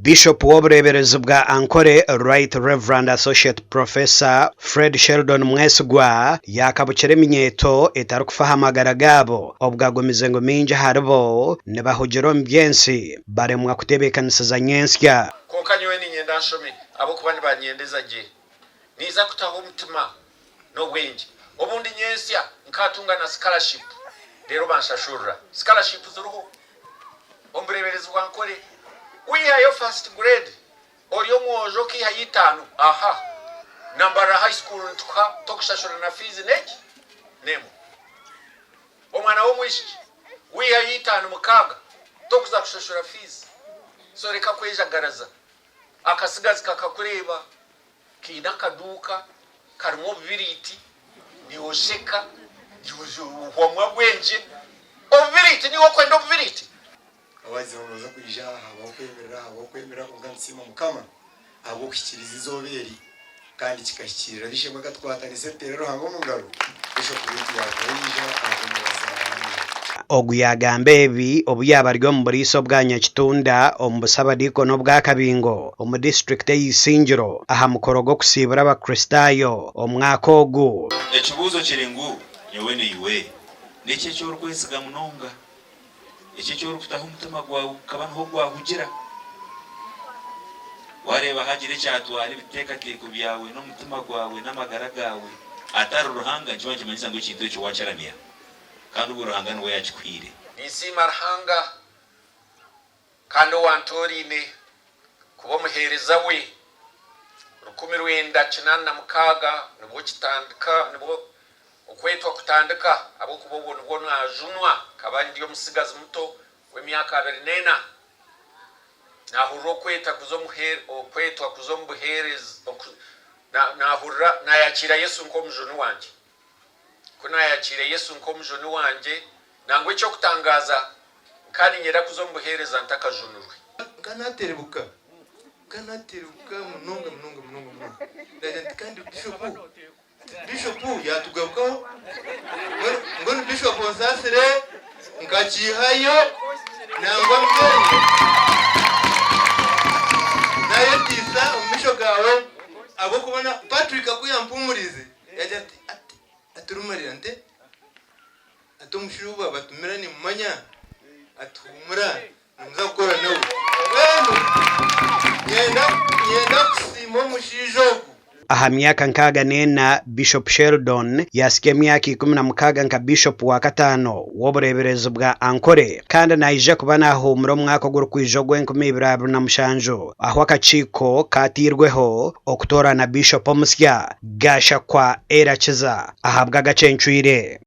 Bishop w'obureberezi bwa Ankole Right Reverend Associate Professor Fred Sheldon Mwesigwa yakabukire eminyeto etarukufahamagara gabo obwagomize ngo mingi haribo ne bahugiro mbyensi baremwa kutebekanisiza nyensya konkanywe ni nyenda nshome abo kubandi banyendeza je niza kutaho umutima no bwenje obundi nyensya nkatunga na scholarship rero banshashura scholarship zuruho ombureberezi bwa Ankole your first grade or yo mwojo ki hayitanu aha nambara high school tokushashura na fees neji nemo omwana wo mwishi hayitanu mukaga tokuza kushashura fees so reka kweja garaza akasigazi kakakureba kina kaduka karimo biriti ni osheka juju hwa bwenje obiriti ni wokwenda obiriti abazihonoza kujya abo kwemera ungansima mukama abo kikiriza izoberi kandi kikashyikirira bishemwe gatwatanise terero hango mungaro bisho kubiti yagoyija akomeza oguyagambe ebi obuyabaryo mu buriso bwa Nyakitunda ombusabadiko no bwa Kabingo omu district y'Isingiro aha mukorogo kusibura abakristayo omwaka ogu ekibuzo kiringu nyowe ni iwe niki cyo rwesiga munonga iki cyo rufitaho umutima gwawe kabanho gwahugira wareba hagire cyatwara ibitekateko byawe no mutima gwawe n'amagara gawe atari uruhanga cyo kimanyisa ngo kintu cyo wacaraniya kandi ubwo ruhanga nwe yakikwire nisima ruhanga kandi wantorine kuba muhereza we rukumirwenda kinana mukaga nibwo kitandika nibwo ukwetwa kutandika abo kubobona ubwo najunwa kabandi yo musigazi muto w'emyaka 29 nahurro kweta kwetwa kuzombuhereza nahurra nayakira Yesu nkomujoni wanje kuna yakira Yesu nkomujoni wanje nangwe cyo kutangaza kandi nyera kuzombuhereza ntakajunurwe kanaterebuka munonga ndaje kandi Bishop yatugarukaho ngo ni Bishop Onsasire ngakihayo nangwa mbere nayo tisa umisho gawe abo kubona Patrick akuyampumurize yaje aturumarira nte atomushuba batumira ni mumanya atumura nza gukora nawe yenda kusimo mushijo aha myaka nkaga nena Bishop Sheldon yasikia myaka 16 nka Bishop wa katano w'obureberezi bwa Ankole kandi naije kuba nahumura mwaka gurukwijogwe 2027 aho akaciko katirweho okutora na Bishop omusya gasha kwa Erakiza ahabwa gacencwire